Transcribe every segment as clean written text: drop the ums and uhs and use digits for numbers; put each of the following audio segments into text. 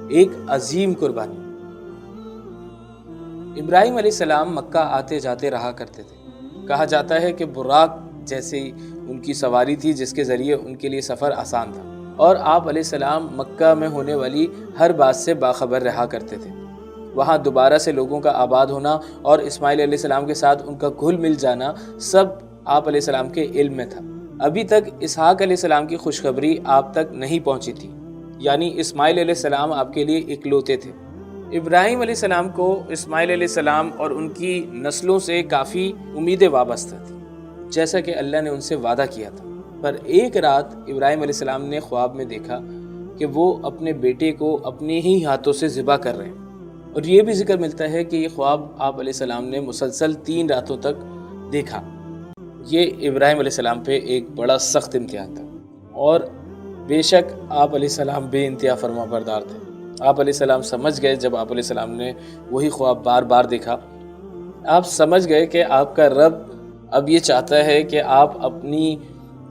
ایک عظیم قربانی۔ ابراہیم علیہ السلام مکہ آتے جاتے رہا کرتے تھے۔ کہا جاتا ہے کہ براق جیسی ان کی سواری تھی جس کے ذریعے ان کے لیے سفر آسان تھا، اور آپ علیہ السلام مکہ میں ہونے والی ہر بات سے باخبر رہا کرتے تھے۔ وہاں دوبارہ سے لوگوں کا آباد ہونا اور اسماعیل علیہ السلام کے ساتھ ان کا گھل مل جانا سب آپ علیہ السلام کے علم میں تھا۔ ابھی تک اسحاق علیہ السلام کی خوشخبری آپ تک نہیں پہنچی تھی، یعنی اسماعیل علیہ السلام آپ کے لیے اکلوتے تھے۔ ابراہیم علیہ السلام کو اسماعیل علیہ السلام اور ان کی نسلوں سے کافی امیدیں وابستہ تھیں، جیسا کہ اللہ نے ان سے وعدہ کیا تھا۔ پر ایک رات ابراہیم علیہ السلام نے خواب میں دیکھا کہ وہ اپنے بیٹے کو اپنے ہی ہاتھوں سے ذبح کر رہے ہیں، اور یہ بھی ذکر ملتا ہے کہ یہ خواب آپ علیہ السلام نے مسلسل 3 راتوں تک دیکھا۔ یہ ابراہیم علیہ السلام پہ ایک بڑا سخت امتحان تھا، اور بے شک آپ علیہ السلام بے انتہا فرما بردار تھے۔ آپ علیہ السلام سمجھ گئے، جب آپ علیہ السلام نے وہی خواب بار بار دیکھا، آپ سمجھ گئے کہ آپ کا رب اب یہ چاہتا ہے کہ آپ اپنی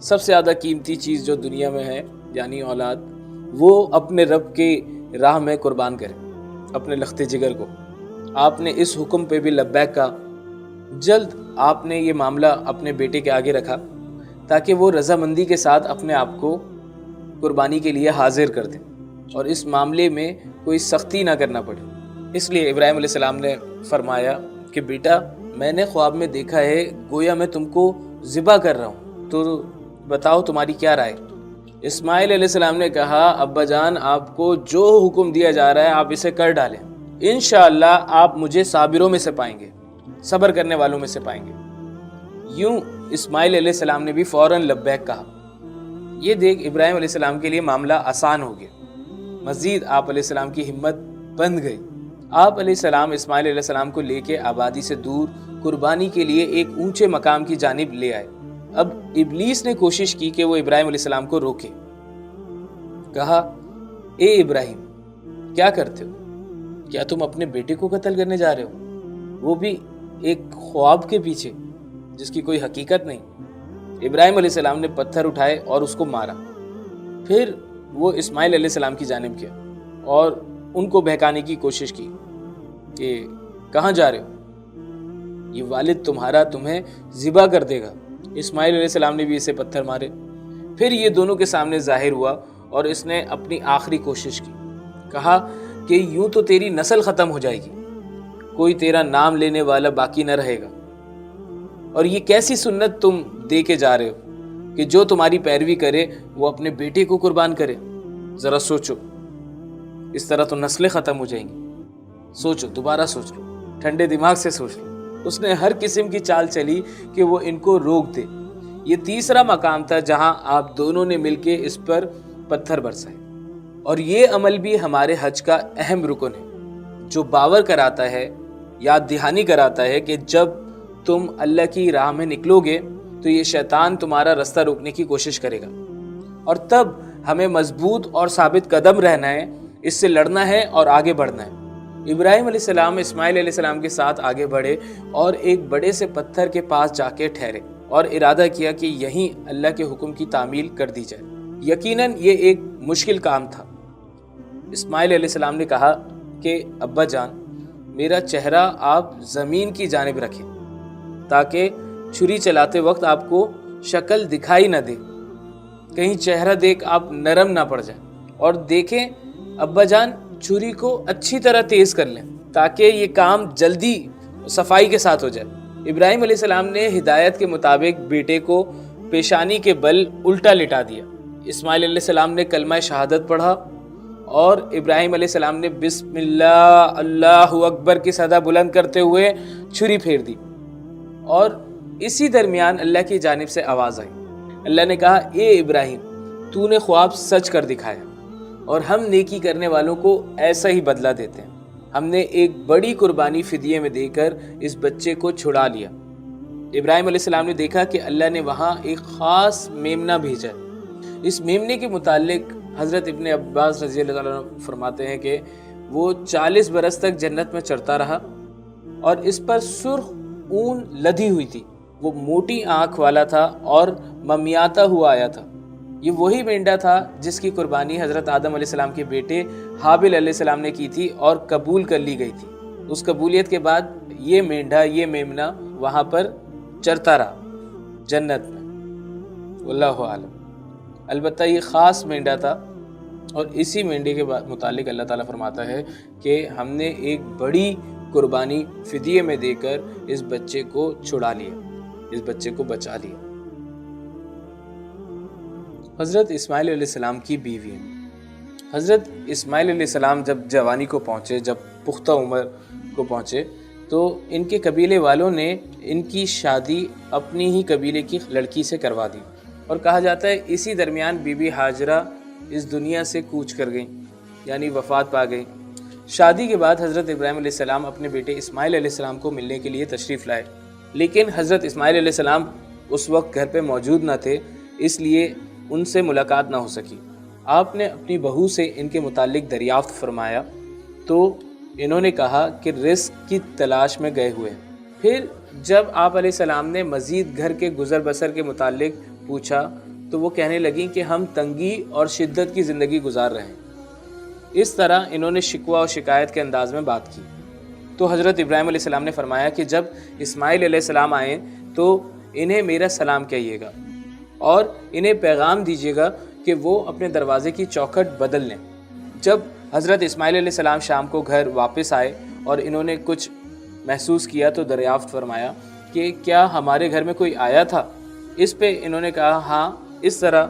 سب سے زیادہ قیمتی چیز جو دنیا میں ہے، یعنی اولاد، وہ اپنے رب کی راہ میں قربان کریں، اپنے لخت جگر کو۔ آپ نے اس حکم پہ بھی لبیک کہا۔ جلد آپ نے یہ معاملہ اپنے بیٹے کے آگے رکھا تاکہ وہ رضامندی کے ساتھ اپنے آپ کو قربانی کے لیے حاضر کر دیں اور اس معاملے میں کوئی سختی نہ کرنا پڑے۔ اس لیے ابراہیم علیہ السلام نے فرمایا کہ بیٹا، میں نے خواب میں دیکھا ہے گویا میں تم کو ذبح کر رہا ہوں، تو بتاؤ تمہاری کیا رائے؟ اسماعیل علیہ السلام نے کہا، ابا جان، آپ کو جو حکم دیا جا رہا ہے آپ اسے کر ڈالیں، انشاءاللہ آپ مجھے صابروں میں سے پائیں گے، صبر کرنے والوں میں سے پائیں گے۔ یوں اسماعیل علیہ السلام نے بھی فوراً لبیک کہا۔ یہ دیکھ ابراہیم علیہ السلام کے لیے معاملہ آسان ہو گیا۔ مزید آپ علیہ السلام کی ہمت بندھ گئی۔ آپ علیہ السلام اسماعیل علیہ السلام کو لے کے آبادی سے دور قربانی کے لیے ایک اونچے مقام کی جانب لے آئے۔ اب ابلیس نے کوشش کی کہ وہ ابراہیم علیہ السلام کو روکے۔ کہا، اے ابراہیم، کیا کرتے ہو؟ کیا تم اپنے بیٹے کو قتل کرنے جا رہے ہو؟ وہ بھی ایک خواب کے پیچھے جس کی کوئی حقیقت نہیں۔ ابراہیم علیہ السلام نے پتھر اٹھائے اور اس کو مارا۔ پھر وہ اسماعیل علیہ السلام کی جانب گیا اور ان کو بہکانے کی کوشش کی کہ کہاں جا رہے ہو؟ یہ والد تمہارا تمہیں ذبح کر دے گا۔ اسماعیل علیہ السلام نے بھی اسے پتھر مارے۔ پھر یہ دونوں کے سامنے ظاہر ہوا اور اس نے اپنی آخری کوشش کی۔ کہا کہ یوں تو تیری نسل ختم ہو جائے گی، کوئی تیرا نام لینے والا باقی نہ رہے گا، اور یہ کیسی سنت تم دے کے جا رہے ہو کہ جو تمہاری پیروی کرے وہ اپنے بیٹے کو قربان کرے؟ ذرا سوچو، اس طرح تو نسلیں ختم ہو جائیں گی۔ سوچو، دوبارہ سوچ لو، ٹھنڈے دماغ سے سوچ لو۔ اس نے ہر قسم کی چال چلی کہ وہ ان کو روک دے۔ یہ تیسرا مقام تھا جہاں آپ دونوں نے مل کے اس پر پتھر برسائے، اور یہ عمل بھی ہمارے حج کا اہم رکن ہے، جو باور کراتا ہے، یاد دہانی کراتا ہے کہ جب تم اللہ کی راہ میں نکلو گے تو یہ شیطان تمہارا رستہ روکنے کی کوشش کرے گا، اور تب ہمیں مضبوط اور ثابت قدم رہنا ہے، اس سے لڑنا ہے اور آگے بڑھنا ہے۔ ابراہیم علیہ السلام اسماعیل علیہ السلام کے ساتھ آگے بڑھے اور ایک بڑے سے پتھر کے پاس جا کے ٹھہرے اور ارادہ کیا کہ یہیں اللہ کے حکم کی تعمیل کر دی جائے۔ یقیناً یہ ایک مشکل کام تھا۔ اسماعیل علیہ السلام نے کہا کہ ابا جان، میرا چہرہ آپ زمین کی جانب رکھیں تاکہ چھری چلاتے وقت آپ کو شکل دکھائی نہ دے، کہیں چہرہ دیکھ آپ نرم نہ پڑ جائیں، اور دیکھیں ابا جان چھری کو اچھی طرح تیز کر لیں تاکہ یہ کام جلدی صفائی کے ساتھ ہو جائے۔ ابراہیم علیہ السلام نے ہدایت کے مطابق بیٹے کو پیشانی کے بل الٹا لٹا دیا۔ اسماعیل علیہ السلام نے کلمہ شہادت پڑھا اور ابراہیم علیہ السلام نے بسم اللہ اللہ اکبر کی صدا بلند کرتے ہوئے چھری پھیر دی، اور اسی درمیان اللہ کی جانب سے آواز آئی۔ اللہ نے کہا، اے ابراہیم، تو نے خواب سچ کر دکھایا، اور ہم نیکی کرنے والوں کو ایسا ہی بدلہ دیتے ہیں۔ ہم نے ایک بڑی قربانی فدیے میں دے کر اس بچے کو چھڑا لیا۔ ابراہیم علیہ السلام نے دیکھا کہ اللہ نے وہاں ایک خاص میمنہ بھیجا۔ اس میمنے کے متعلق حضرت ابن عباس رضی اللہ عنہ فرماتے ہیں کہ وہ 40 برس تک جنت میں چرتا رہا، اور اس پر سرخ اون لدھی ہوئی تھی۔ وہ موٹی آنکھ والا تھا اور ممیاتا ہوا آیا تھا۔ یہ وہی مینڈا تھا جس کی قربانی حضرت آدم علیہ السلام کے بیٹے حابل علیہ السلام نے کی تھی اور قبول کر لی گئی تھی۔ اس قبولیت کے بعد یہ مینڈا، یہ میمنہ وہاں پر چرتا رہا جنت میں، واللہ عالم۔ البتہ یہ خاص مینڈا تھا، اور اسی مینڈے کے متعلق اللہ تعالیٰ فرماتا ہے کہ ہم نے ایک بڑی قربانی فدیے میں دے کر اس بچے کو چھڑا لیا، اس بچے کو بچا لیا۔ حضرت اسماعیل علیہ السلام کی بیوی، حضرت اسماعیل علیہ السلام جب جوانی کو پہنچے، جب پختہ عمر کو پہنچے، تو ان کے قبیلے والوں نے ان کی شادی اپنی ہی قبیلے کی لڑکی سے کروا دی، اور کہا جاتا ہے اسی درمیان بی بی ہاجرہ اس دنیا سے کوچ کر گئیں، یعنی وفات پا گئیں۔ شادی کے بعد حضرت ابراہیم علیہ السلام اپنے بیٹے اسماعیل علیہ السلام کو ملنے کے لیے تشریف لائے، لیکن حضرت اسماعیل علیہ السلام اس وقت گھر پہ موجود نہ تھے، اس لیے ان سے ملاقات نہ ہو سکی۔ آپ نے اپنی بہو سے ان کے متعلق دریافت فرمایا تو انہوں نے کہا کہ رزق کی تلاش میں گئے ہوئے ہیں۔ پھر جب آپ علیہ السلام نے مزید گھر کے گزر بسر کے متعلق پوچھا تو وہ کہنے لگیں کہ ہم تنگی اور شدت کی زندگی گزار رہے ہیں۔ اس طرح انہوں نے شکوہ و شکایت کے انداز میں بات کی، تو حضرت ابراہیم علیہ السلام نے فرمایا کہ جب اسماعیل علیہ السلام آئیں تو انہیں میرا سلام کہیے گا اور انہیں پیغام دیجیے گا کہ وہ اپنے دروازے کی چوکھٹ بدل لیں۔ جب حضرت اسماعیل علیہ السلام شام کو گھر واپس آئے اور انہوں نے کچھ محسوس کیا تو دریافت فرمایا کہ کیا ہمارے گھر میں کوئی آیا تھا؟ اس پہ انہوں نے کہا ہاں، اس طرح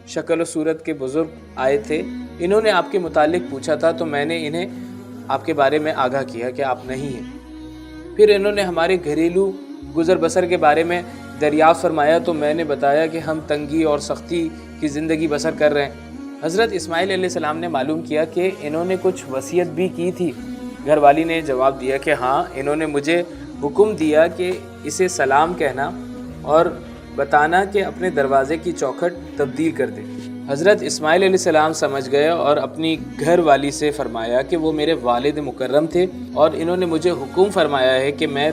شکل و صورت کے بزرگ آئے تھے، انہوں نے آپ کے متعلق پوچھا تھا تو میں نے انہیں آپ کے بارے میں آگاہ کیا کہ آپ نہیں ہیں۔ پھر انہوں نے ہمارے گھریلو گزر بسر کے بارے میں دریافت فرمایا تو میں نے بتایا کہ ہم تنگی اور سختی کی زندگی بسر کر رہے ہیں۔ حضرت اسماعیل علیہ السلام نے معلوم کیا کہ انہوں نے کچھ وصیت بھی کی تھی۔ گھر والی نے جواب دیا کہ ہاں، انہوں نے مجھے حکم دیا کہ اسے سلام کہنا اور بتانا کہ اپنے دروازے کی چوکھٹ تبدیل کر دے۔ حضرت اسماعیل علیہ السلام سمجھ گئے اور اپنی گھر والی سے فرمایا کہ وہ میرے والد مکرم تھے اور انہوں نے مجھے حکم فرمایا ہے کہ میں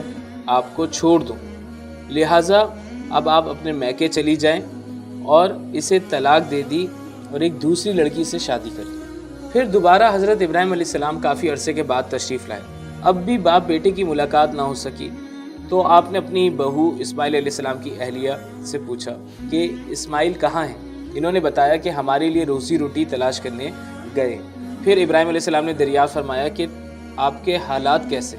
آپ کو چھوڑ دوں، لہٰذا اب آپ اپنے میکے چلی جائیں، اور اسے طلاق دے دی اور ایک دوسری لڑکی سے شادی کر لی۔ پھر دوبارہ حضرت ابراہیم علیہ السلام کافی عرصے کے بعد تشریف لائے۔ اب بھی باپ بیٹے کی ملاقات نہ ہو سکی تو آپ نے اپنی بہو اسماعیل علیہ السلام کی اہلیہ سے پوچھا کہ اسماعیل کہاں ہیں؟ انہوں نے بتایا کہ ہمارے لیے روزی روٹی تلاش کرنے گئے۔ پھر ابراہیم علیہ السلام نے دریافت فرمایا کہ آپ کے حالات کیسے،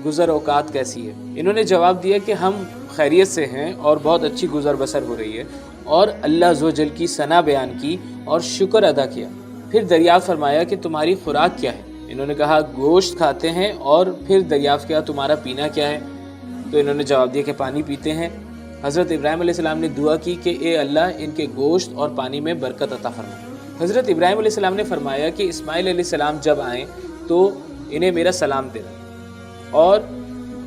گزر اوقات کیسی ہے؟ انہوں نے جواب دیا کہ ہم خیریت سے ہیں اور بہت اچھی گزر بسر ہو رہی ہے، اور اللہ عز و جل کی ثنا بیان کی اور شکر ادا کیا۔ پھر دریافت فرمایا کہ تمہاری خوراک کیا ہے؟ انہوں نے کہا گوشت کھاتے ہیں، اور پھر دریافت کیا تمہارا پینا کیا ہے؟ تو انہوں نے جواب دیا کہ پانی پیتے ہیں۔ حضرت ابراہیم علیہ السلام نے دعا کی کہ اے اللہ ان کے گوشت اور پانی میں برکت عطا فرما۔ حضرت ابراہیم علیہ السلام نے فرمایا کہ اسماعیل علیہ السلام جب آئیں تو انہیں میرا سلام دینا اور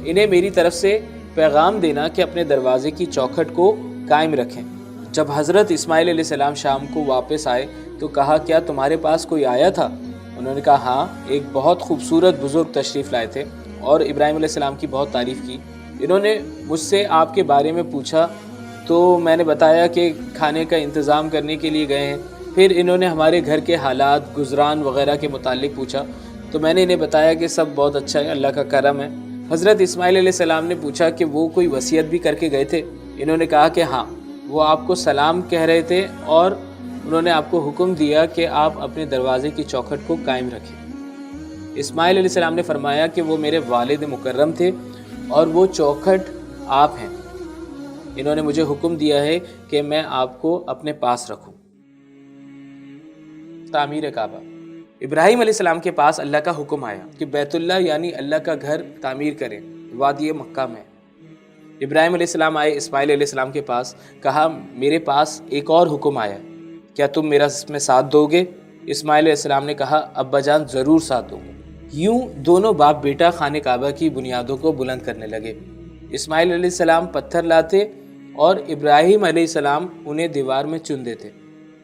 انہیں میری طرف سے پیغام دینا کہ اپنے دروازے کی چوکھٹ کو قائم رکھیں۔ جب حضرت اسماعیل علیہ السلام شام کو واپس آئے تو کہا کیا تمہارے پاس کوئی آیا تھا؟ انہوں نے کہا ہاں، ایک بہت خوبصورت بزرگ تشریف لائے تھے اور ابراہیم علیہ السلام کی بہت تعریف کی۔ انہوں نے مجھ سے آپ کے بارے میں پوچھا تو میں نے بتایا کہ کھانے کا انتظام کرنے کے لیے گئے ہیں۔ پھر انہوں نے ہمارے گھر کے حالات، گزران وغیرہ کے متعلق پوچھا تو میں نے انہیں بتایا کہ سب بہت اچھا ہے، اللہ کا کرم ہے۔ حضرت اسماعیل علیہ السلام نے پوچھا کہ وہ کوئی وصیت بھی کر کے گئے تھے؟ انہوں نے کہا کہ ہاں، وہ آپ کو سلام کہہ رہے تھے اور انہوں نے آپ کو حکم دیا کہ آپ اپنے دروازے کی چوکھٹ کو قائم رکھیں۔ اسماعیل علیہ السلام نے فرمایا کہ وہ میرے والد مکرم تھے اور وہ چوکھٹ آپ ہیں، انہوں نے مجھے حکم دیا ہے کہ میں آپ کو اپنے پاس رکھوں۔ تعمیر کعبہ۔ ابراہیم علیہ السلام کے پاس اللہ کا حکم آیا کہ بیت اللہ یعنی اللہ کا گھر تعمیر کریں وادی مکہ میں۔ ابراہیم علیہ السلام آئے اسماعیل علیہ السلام کے پاس، کہا میرے پاس ایک اور حکم آیا، کیا تم میرا اس میں ساتھ دو گے؟ اسماعیل علیہ السلام نے کہا ابا جان ضرور ساتھ دوں گا۔ یوں دونوں باپ بیٹا خانہ کعبہ کی بنیادوں کو بلند کرنے لگے۔ اسماعیل علیہ السلام پتھر لاتے اور ابراہیم علیہ السلام انہیں دیوار میں چن دیتے۔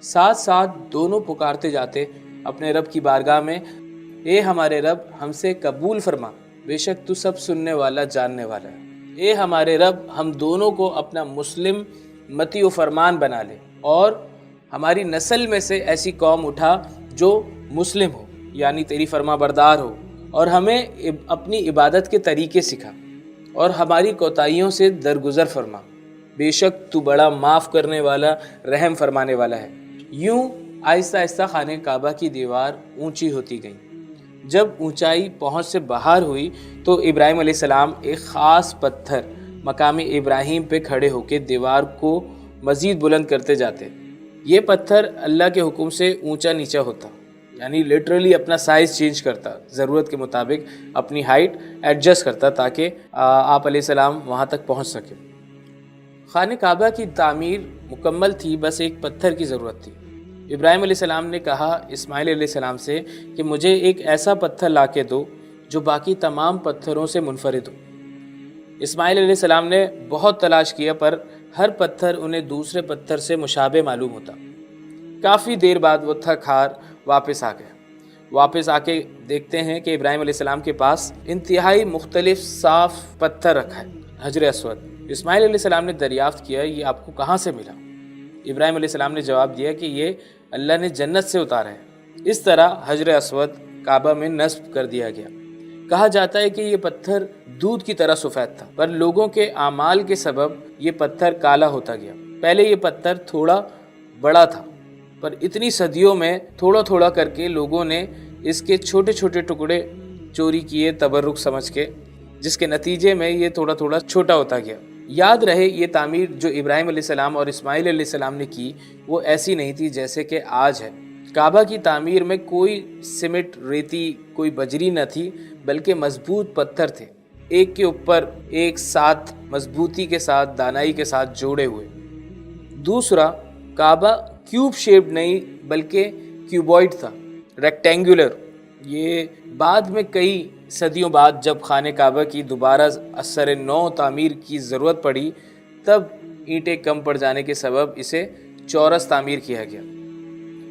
ساتھ ساتھ دونوں پکارتے جاتے اپنے رب کی بارگاہ میں، اے ہمارے رب ہم سے قبول فرما، بے شک تو سب سننے والا جاننے والا ہے۔ اے ہمارے رب ہم دونوں کو اپنا مسلم مطیع و فرمان بنا لے اور ہماری نسل میں سے ایسی قوم اٹھا جو مسلم ہو، یعنی تیری فرما بردار ہو، اور ہمیں اپنی عبادت کے طریقے سکھا اور ہماری کوتاہیوں سے درگزر فرما، بے شک تو بڑا معاف کرنے والا، رحم فرمانے والا ہے۔ یوں آہستہ آہستہ خانہ کعبہ کی دیوار اونچی ہوتی گئی۔ جب اونچائی پہنچ سے باہر ہوئی تو ابراہیم علیہ السلام ایک خاص پتھر مقام ابراہیم پہ کھڑے ہو کے دیوار کو مزید بلند کرتے جاتے۔ یہ پتھر اللہ کے حکم سے اونچا نیچا ہوتا، یعنی لٹرلی اپنا سائز چینج کرتا، ضرورت کے مطابق اپنی ہائٹ ایڈجسٹ کرتا تاکہ آپ علیہ السلام وہاں تک پہنچ سکے۔ خانہ کعبہ کی تعمیر مکمل تھی، بس ایک پتھر کی ضرورت تھی۔ ابراہیم علیہ السلام نے کہا اسماعیل علیہ السلام سے کہ مجھے ایک ایسا پتھر لا کے دو جو باقی تمام پتھروں سے منفرد ہو۔ اسماعیل علیہ السلام نے بہت تلاش کیا پر ہر پتھر انہیں دوسرے پتھر سے مشابہ معلوم ہوتا۔ کافی دیر بعد وہ تھک ہار واپس آ گئے۔ واپس آ کے دیکھتے ہیں کہ ابراہیم علیہ السلام کے پاس انتہائی مختلف صاف پتھر رکھا ہے، حجر اسود۔ اسماعیل علیہ السلام نے دریافت کیا یہ آپ کو کہاں سے ملا؟ ابراہیم علیہ السلام نے جواب دیا کہ یہ اللہ نے جنت سے اتارا ہے۔ اس طرح حجر اسود کعبہ میں نصب کر دیا گیا۔ کہا جاتا ہے کہ یہ پتھر دودھ کی طرح سفید تھا، پر لوگوں کے اعمال کے سبب یہ پتھر کالا ہوتا گیا۔ پہلے یہ پتھر تھوڑا بڑا تھا، پر اتنی صدیوں میں تھوڑا تھوڑا کر کے لوگوں نے اس کے چھوٹے چھوٹے ٹکڑے چوری کیے تبرک سمجھ کے، جس کے نتیجے میں یہ تھوڑا تھوڑا چھوٹا ہوتا گیا۔ یاد رہے یہ تعمیر جو ابراہیم علیہ السلام اور اسماعیل علیہ السلام نے کی وہ ایسی نہیں تھی جیسے کہ آج ہے۔ کعبہ کی تعمیر میں کوئی سیمنٹ، ریتی، کوئی بجری نہ تھی، بلکہ مضبوط پتھر تھے، ایک کے اوپر ایک ساتھ مضبوطی کے ساتھ، دانائی کے ساتھ جوڑے ہوئے۔ دوسرا، کعبہ کیوب شیپڈ نہیں بلکہ کیوبوئڈ تھا، ریکٹینگولر۔ یہ بعد میں کئی صدیوں بعد جب خانہ کعبہ کی دوبارہ اثر نو تعمیر کی ضرورت پڑی تب اینٹیں کم پڑ جانے کے سبب اسے چورس تعمیر کیا گیا۔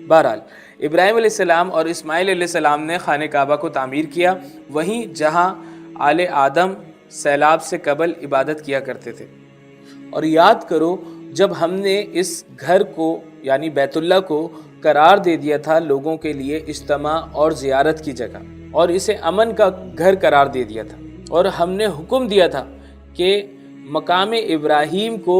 بہرحال ابراہیم علیہ السلام اور اسماعیل علیہ السلام نے خانہ کعبہ کو تعمیر کیا، وہیں جہاں آل آدم سیلاب سے قبل عبادت کیا کرتے تھے۔ اور یاد کرو جب ہم نے اس گھر کو یعنی بیت اللہ کو قرار دے دیا تھا لوگوں کے لیے اجتماع اور زیارت کی جگہ، اور اسے امن کا گھر قرار دے دیا تھا، اور ہم نے حکم دیا تھا کہ مقام ابراہیم کو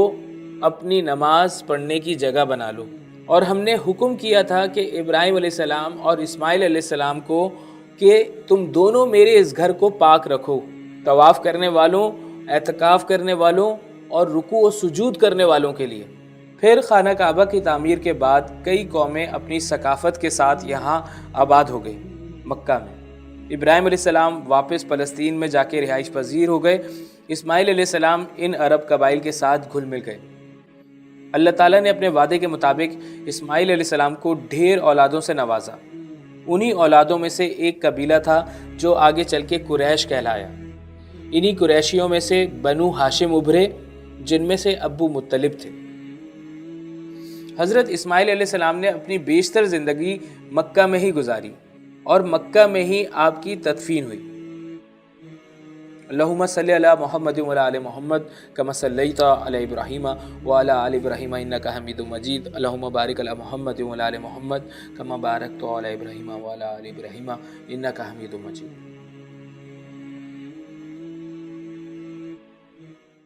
اپنی نماز پڑھنے کی جگہ بنا لو، اور ہم نے حکم کیا تھا کہ ابراہیم علیہ السلام اور اسماعیل علیہ السلام کو کہ تم دونوں میرے اس گھر کو پاک رکھو، طواف کرنے والوں، اعتکاف کرنے والوں اور رکوع و سجود کرنے والوں کے لیے۔ پھر خانہ کعبہ کی تعمیر کے بعد کئی قومیں اپنی ثقافت کے ساتھ یہاں آباد ہو گئی۔ مکہ میں ابراہیم علیہ السلام واپس فلسطین میں جا کے رہائش پذیر ہو گئے۔ اسماعیل علیہ السلام ان عرب قبائل کے ساتھ گھل مل گئے۔ اللہ تعالیٰ نے اپنے وعدے کے مطابق اسماعیل علیہ السلام کو ڈھیر اولادوں سے نوازا۔ انہی اولادوں میں سے ایک قبیلہ تھا جو آگے چل کے قریش کہلایا۔ انہی قریشیوں میں سے بنو ہاشم ابھرے جن میں سے ابو مطلب تھے۔ حضرت اسماعیل علیہ السلام نے اپنی بیشتر زندگی مکہ میں ہی گزاری اور مکہ میں ہی آپ کی تدفین ہوئی۔ اللہم صلی علی محمد و علی آل محمد کما صلیت علی ابراہیم و علی آل ابراہیم انک حمید مجید۔ اللہم بارک علی محمد و علی آل محمد کما بارکت علی ابراہیم و علی آل ابراہیم انک حمید مجید۔